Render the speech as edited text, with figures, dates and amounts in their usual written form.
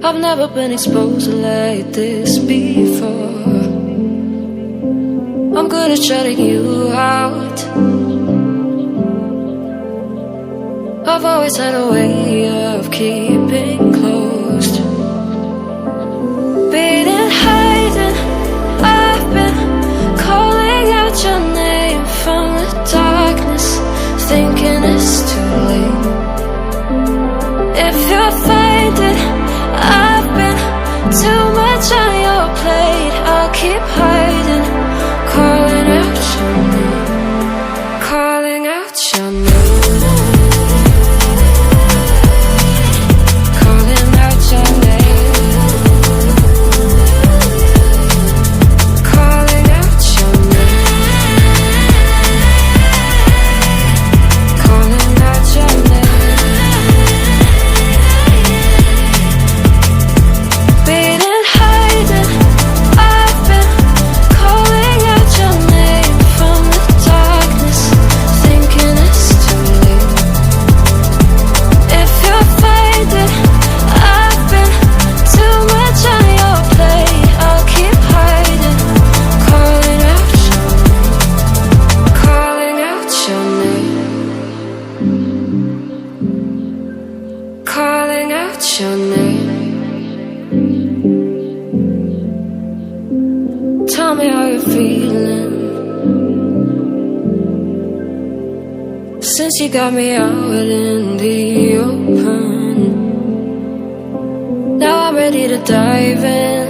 I've never been exposed like this before. I'm good at shutting you out. I've always had a way of keeping closed. Beating, hiding, I've been calling out your name from the darkness, thinking it's too late. If you'll find it, I've been too much on your plate. I'll keep hiding, calling out your name, calling out your name. Calling out your name. Tell me how you're feeling since you got me out in the open. Now I'm ready to dive in.